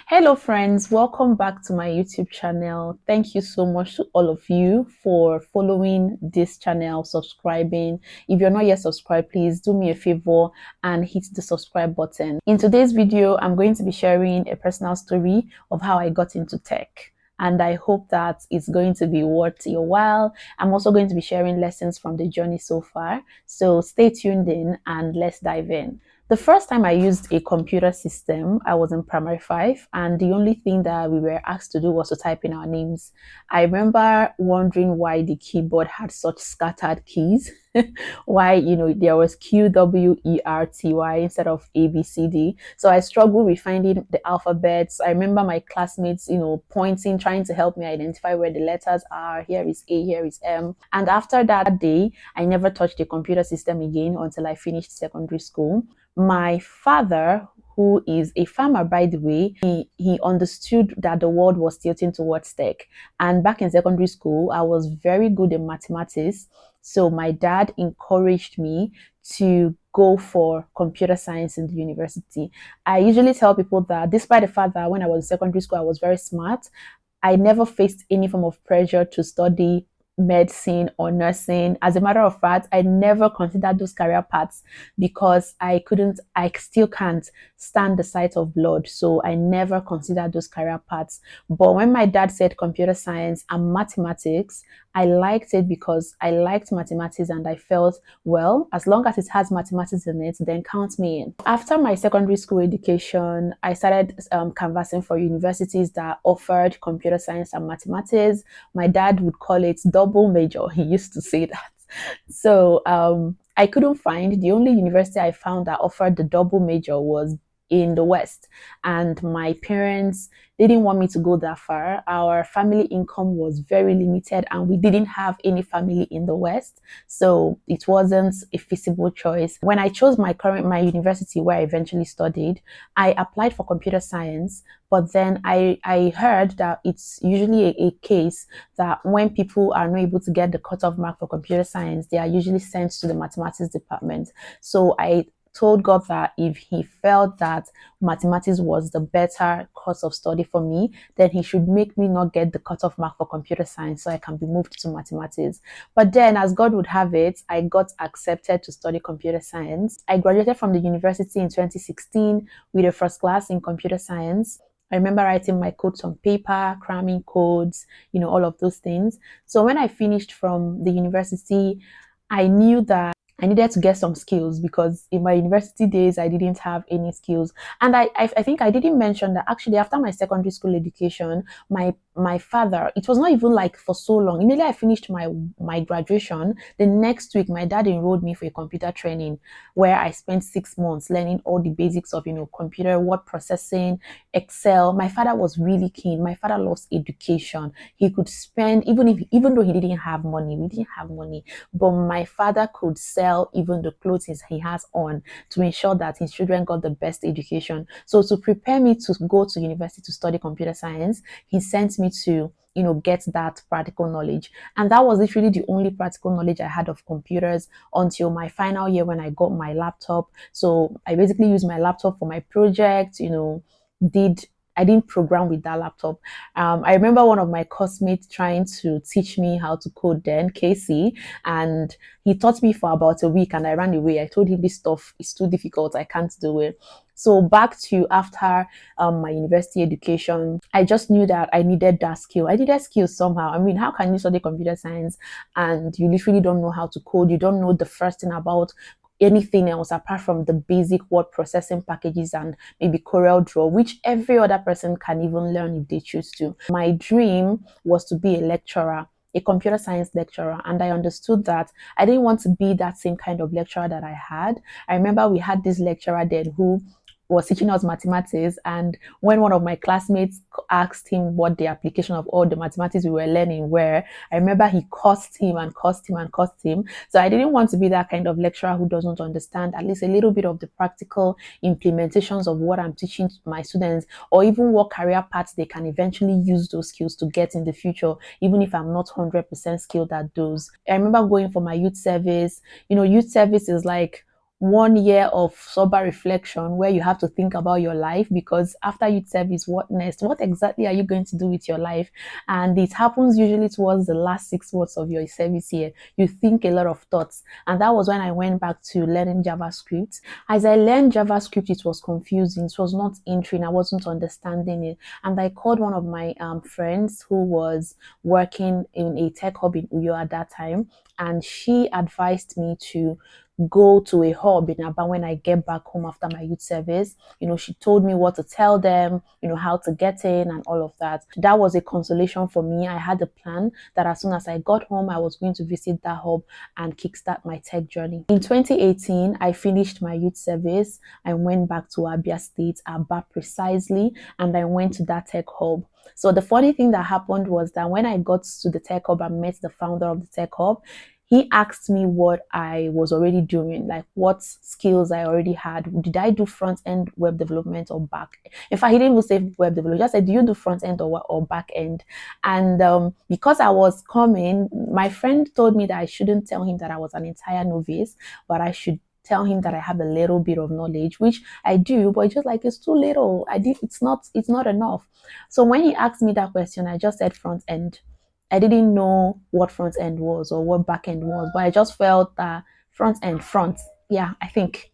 Hello friends, welcome back to my YouTube channel. Thank you so much to all of you for following this channel, subscribing. If you're not yet subscribed, please do me a favor and hit the subscribe button. In today's video, I'm going to be sharing a personal story of how I got into tech. And I hope that it's going to be worth your while. I'm also going to be sharing lessons from the journey so far. So stay tuned in and let's dive in. The first time I used a computer system, I was in primary five, and the only thing that we were asked to do was to type in our names. I remember wondering why the keyboard had such scattered keys, why, there was QWERTY instead of ABCD. So I struggled with finding the alphabets. I remember my classmates, pointing, trying to help me identify where the letters are. Here is A, here is M. And after that day, I never touched a computer system again until I finished secondary school. My father, who is a farmer, by the way, he understood that the world was tilting towards tech. And back in secondary school, I was very good in mathematics. So my dad encouraged me to go for computer science in the university. I usually tell people that despite the fact that when I was in secondary school, I was very smart, I never faced any form of pressure to study medicine or nursing. As a matter of fact, I never considered those career paths because I still can't stand the sight of blood. So I never considered those career paths. But when my dad said computer science and mathematics, I liked it because I liked mathematics and I felt, well, as long as it has mathematics in it, then count me in. After my secondary school education, I started canvassing for universities that offered computer science and mathematics. My dad would call it double major. He used to say that. So I couldn't find, the only university I found that offered the double major was in the West. And my parents didn't want me to go that far. Our family income was very limited and we didn't have any family in the West. So it wasn't a feasible choice. When I chose my university where I eventually studied, I applied for computer science, but then I heard that it's usually a case that when people are not able to get the cutoff mark for computer science, they are usually sent to the mathematics department. So I told God that if he felt that mathematics was the better course of study for me, then he should make me not get the cutoff mark for computer science so I can be moved to mathematics. But then, as God would have it, I got accepted to study computer science. I graduated from the university in 2016 with a first class in computer science. I remember writing my codes on paper, cramming codes, all of those things. So when I finished from the university, I knew that I needed to get some skills because in my university days, I didn't have any skills. And I think I didn't mention that actually after my secondary school education, my father, it was not even like for so long. Immediately I finished my graduation, the next week, my dad enrolled me for a computer training where I spent 6 months learning all the basics of, computer, word processing, Excel. My father was really keen. My father loves education. He could spend, even though he didn't have money, we didn't have money, but my father could sell even the clothes he has on to ensure that his children got the best education. So to prepare me to go to university to study computer science, he sent me to get that practical knowledge. And that was literally the only practical knowledge I had of computers until my final year when I got my laptop. So I basically used my laptop for my project, I didn't program with that laptop. I remember one of my classmates trying to teach me how to code then, Casey, and he taught me for about a week and I ran away. I told him this stuff is too difficult. I can't do it. So back to after my university education, I just knew that I needed that skill. I needed skills somehow. I mean, how can you study computer science and you literally don't know how to code? You don't know the first thing about anything else apart from the basic word processing packages and maybe Corel Draw, which every other person can even learn if they choose to. My dream was to be a lecturer, a computer science lecturer, and I understood that I didn't want to be that same kind of lecturer that I had. I remember we had this lecturer then who was teaching us mathematics, and when one of my classmates asked him what the application of all the mathematics we were learning were, I remember he cursed him and cursed him and cursed him. So I didn't want to be that kind of lecturer who doesn't understand at least a little bit of the practical implementations of what I'm teaching my students, or even what career paths they can eventually use those skills to get in the future, even if I'm not 100% skilled at those. I remember going for my youth service. Youth service is like 1 year of sober reflection where you have to think about your life, because after youth service, what next? What exactly are you going to do with your life? And it happens usually towards the last 6 months of your service year. You think a lot of thoughts. And that was when I went back to learning JavaScript. As I learned JavaScript, it was confusing. It was not entering. I wasn't understanding it. And I called one of my friends who was working in a tech hub in Uyo at that time. And she advised me to go to a hub in Aba when I get back home after my youth service. She told me what to tell them, how to get in and all of that. That was a consolation for me. I had a plan that as soon as I got home, I was going to visit that hub and kickstart my tech journey. In 2018, I finished my youth service. I went back to Abia State, Aba precisely, and I went to that tech hub. So the funny thing that happened was that when I got to the tech hub and met the founder of the tech hub, he asked me what I was already doing, like what skills I already had. Did I do front end web development or back? In fact, he didn't even say web development. He just said, "Do you do front end or back end?" And because I was coming, my friend told me that I shouldn't tell him that I was an entire novice, but I should tell him that I have a little bit of knowledge, which I do, but it's just like it's too little. It's not enough. So when he asked me that question, I just said front end. I didn't know what front end was or what back end was, but I just felt that front end, front. Yeah, I think.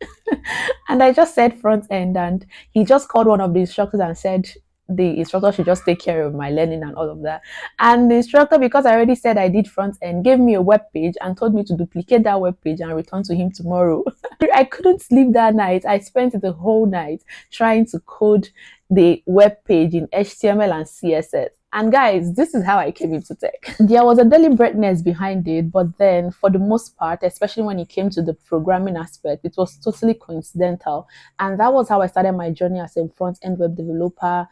And I just said front end, and he just called one of the instructors and said the instructor should just take care of my learning and all of that. And the instructor, because I already said I did front end, gave me a web page and told me to duplicate that web page and return to him tomorrow. I couldn't sleep that night. I spent the whole night trying to code the web page in HTML and CSS. And guys, this is how I came into tech. There was a deliberateness behind it, but then for the most part, especially when it came to the programming aspect, it was totally coincidental. And that was how I started my journey as a front-end web developer.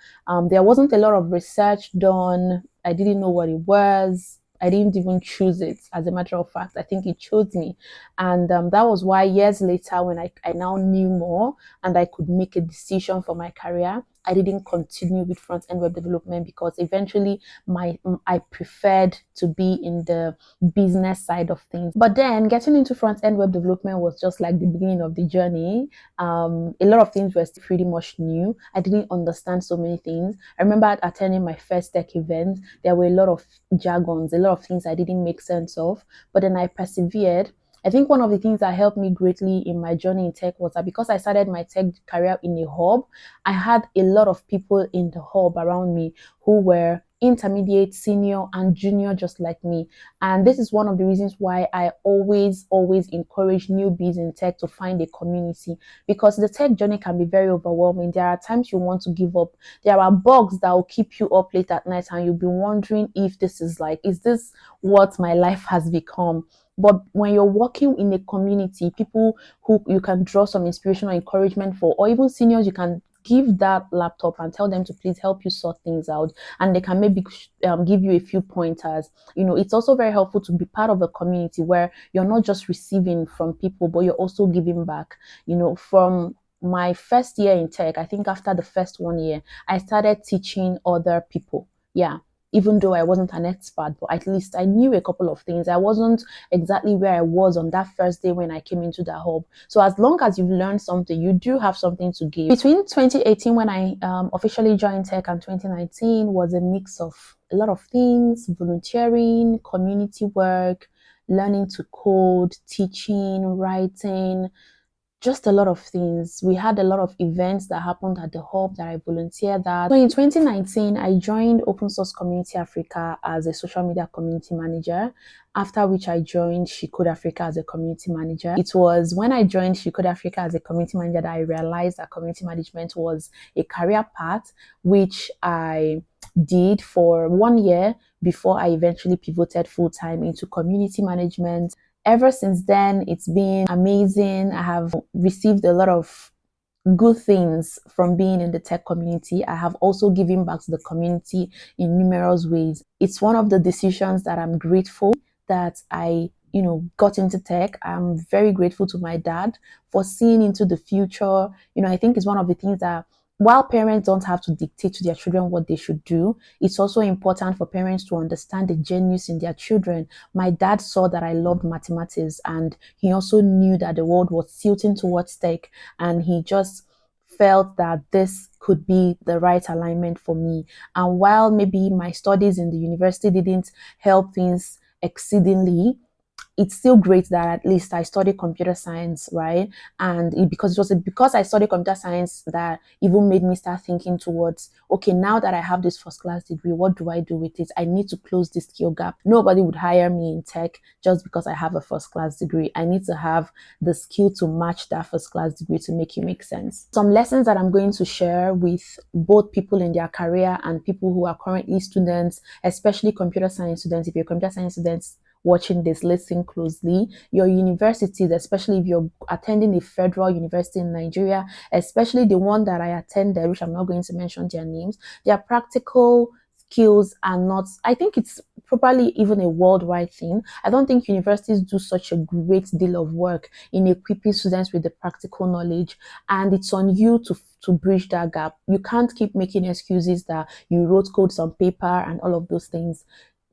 There wasn't a lot of research done. I didn't know what it was. I didn't even choose it. As a matter of fact, I think it chose me. And that was why years later, when I now knew more and I could make a decision for my career, I didn't continue with front-end web development, because eventually I preferred to be in the business side of things. But then getting into front-end web development was just like the beginning of the journey. A lot of things were pretty much new. I didn't understand so many things. I remember attending my first tech event. There were a lot of jargons, a lot of things I didn't make sense of, but then I persevered. I think one of the things that helped me greatly in my journey in tech was that because I started my tech career in a hub, I had a lot of people in the hub around me who were intermediate, senior, and junior just like me. And this is one of the reasons why I always encourage newbies in tech to find a community, because the tech journey can be very overwhelming. There are times you want to give up. There are bugs that will keep you up late at night and you'll be wondering if is this what my life has become? But when you're working in a community, people who you can draw some inspiration or encouragement for, or even seniors, you can give that laptop and tell them to please help you sort things out, and they can maybe give you a few pointers. It's also very helpful to be part of a community where you're not just receiving from people, but you're also giving back. From my first year in tech, I think after the first 1 year, I started teaching other people. Yeah, even though I wasn't an expert, but at least I knew a couple of things. I wasn't exactly where I was on that first day when I came into the hub. So as long as you've learned something, you do have something to give. Between 2018, when I officially joined tech, and 2019 was a mix of a lot of things: volunteering, community work, learning to code, teaching, writing, just a lot of things. We had a lot of events that happened at the hub that I volunteered at. So in 2019, I joined Open Source Community Africa as a social media community manager, after which I joined She Code Africa as a community manager. It was when I joined She Code Africa as a community manager that I realized that community management was a career path, which I did for 1 year before I eventually pivoted full-time into community management. Ever since then, it's been amazing. I have received a lot of good things from being in the tech community. I have also given back to the community in numerous ways. It's one of the decisions that I'm grateful that I got into tech. I'm very grateful to my dad for seeing into the future. I think it's one of the things that while parents don't have to dictate to their children what they should do, it's also important for parents to understand the genius in their children. My dad saw that I loved mathematics, and he also knew that the world was tilting towards tech, and he just felt that this could be the right alignment for me. And while maybe my studies in the university didn't help things exceedingly, it's still great that at least I studied computer science, right? And because it was because I studied computer science that even made me start thinking towards, okay, now that I have this first class degree, what do I do with it? I need to close this skill gap. Nobody would hire me in tech just because I have a first class degree. I need to have the skill to match that first class degree to make it make sense. Some lessons that I'm going to share with both people in their career and people who are currently students, especially computer science students. If you're computer science students watching this, listen closely. Your universities, especially if you're attending a federal university in Nigeria, especially the one that I attended, which I'm not going to mention their names, their practical skills are not, I think it's probably even a worldwide thing. I don't think universities do such a great deal of work in equipping students with the practical knowledge, and it's on you to bridge that gap. You can't keep making excuses that you wrote codes on paper and all of those things.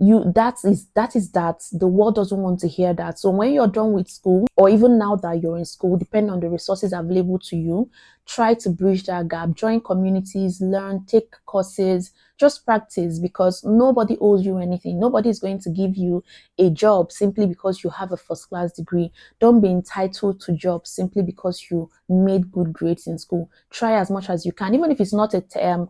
That is that the world doesn't want to hear that. So when you're done with school, or even now that you're in school, depending on the resources available to you, try to bridge that gap. Join communities, learn, take courses, just practice, because nobody owes you anything. Nobody is going to give you a job simply because you have a first class degree. Don't be entitled to jobs simply because you made good grades in school. Try as much as you can, even if it's not a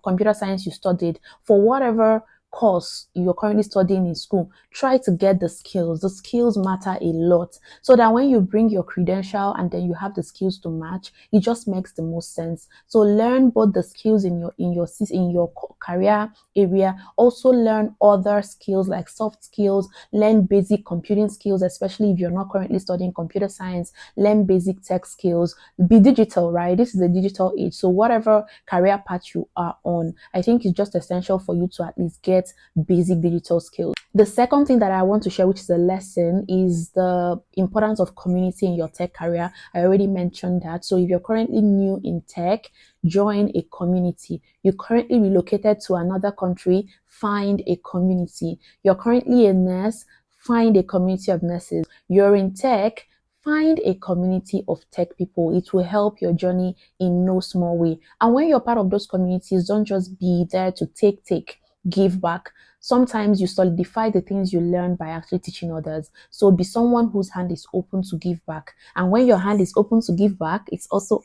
computer science you studied, for whatever course you're currently studying in school, try to get the skills. The skills matter a lot, so that when you bring your credential and then you have the skills to match, it just makes the most sense. So learn both the skills in your career area. Also learn other skills like soft skills. Learn basic computing skills, especially if you're not currently studying computer science. Learn basic tech skills. Be digital, right? This is a digital age, so whatever career path you are on, I think it's just essential for you to at least get basic digital skills. The second thing that I want to share, which is a lesson, is the importance of community in your tech career. I already mentioned that. So if you're currently new in tech, join a community. You're currently relocated to another country, find a community. You're currently a nurse, find a community of nurses. You're in tech, find a community of tech people. It will help your journey in no small way. And when you're part of those communities, don't just be there to take, give back. Sometimes you solidify the things you learn by actually teaching others. So be someone whose hand is open to give back. And when your hand is open to give back, it's also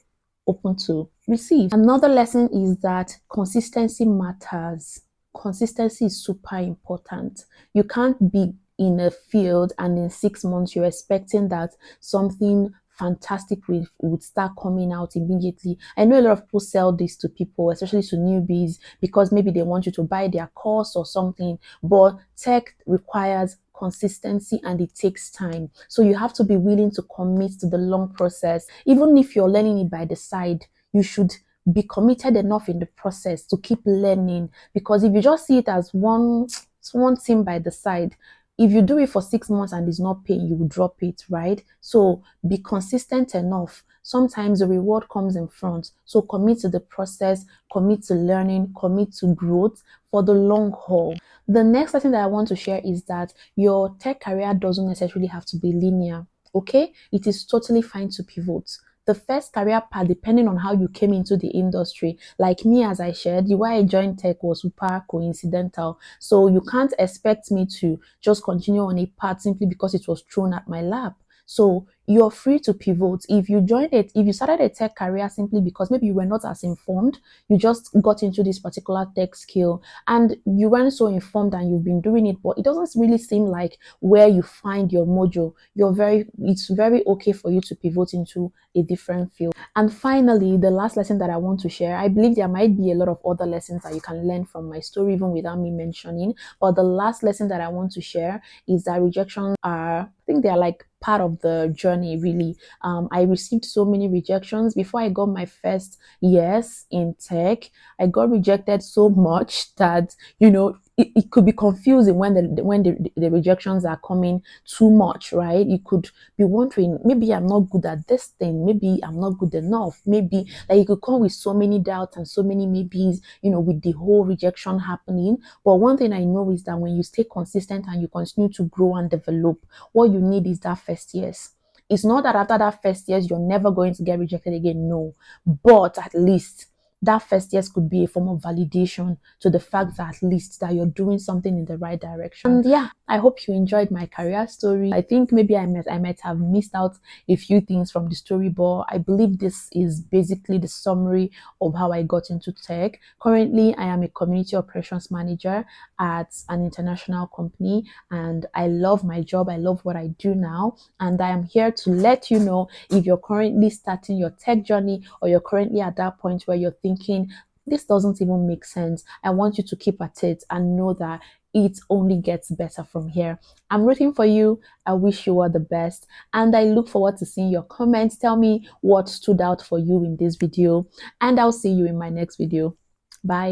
open to receive. Another lesson is that consistency matters. Consistency is super important. You can't be in a field and in 6 months you're expecting that something fantastic would start coming out immediately. I know a lot of people sell this to people, especially to newbies, because maybe they want you to buy their course or something, but tech requires consistency and it takes time. So you have to be willing to commit to the long process. Even if you're learning it by the side, you should be committed enough in the process to keep learning, because if you just see it as one thing by the side, if you do it for 6 months and it's not paying, you will drop it, right? So be consistent enough. Sometimes the reward comes in front. So commit to the process, commit to learning, commit to growth for the long haul. The next thing that I want to share is that your tech career doesn't necessarily have to be linear. Okay, it is totally fine to pivot. The first career path, depending on how you came into the industry, like me, as I shared, the why I joined tech was super coincidental. So you can't expect me to just continue on a path simply because it was thrown at my lap. So you're free to pivot. If you started a tech career simply because maybe you were not as informed, you just got into this particular tech skill and you weren't so informed and you've been doing it, but it doesn't really seem like where you find your mojo, it's very okay for you to pivot into a different field. And finally, the last lesson that I want to share, I believe there might be a lot of other lessons that you can learn from my story, even without me mentioning. But the last lesson that I want to share is that rejections I think they're like part of the journey, really. I received so many rejections before I got my first yes in tech. I got rejected so much that, it could be confusing when the rejections are coming too much, right? You could be wondering, maybe I'm not good at this thing, maybe I'm not good enough, maybe like you could come with so many doubts and so many maybes, with the whole rejection happening. But one thing I know is that when you stay consistent and you continue to grow and develop, what you need is that first yes. It's not that after that first yes you're never going to get rejected again, no, but at least that first yes could be a form of validation to the fact that at least that you're doing something in the right direction. And yeah, I hope you enjoyed my career story. I think maybe I might have missed out a few things from the story, but I believe this is basically the summary of how I got into tech. Currently, I am a community operations manager at an international company, and I love my job. I love what I do now, and I am here to let you know if you're currently starting your tech journey or you're currently at that point where you're thinking, this doesn't even make sense. I want you to keep at it and know that it only gets better from here. I'm rooting for you. I wish you all the best. And I look forward to seeing your comments. Tell me what stood out for you in this video. And I'll see you in my next video. Bye.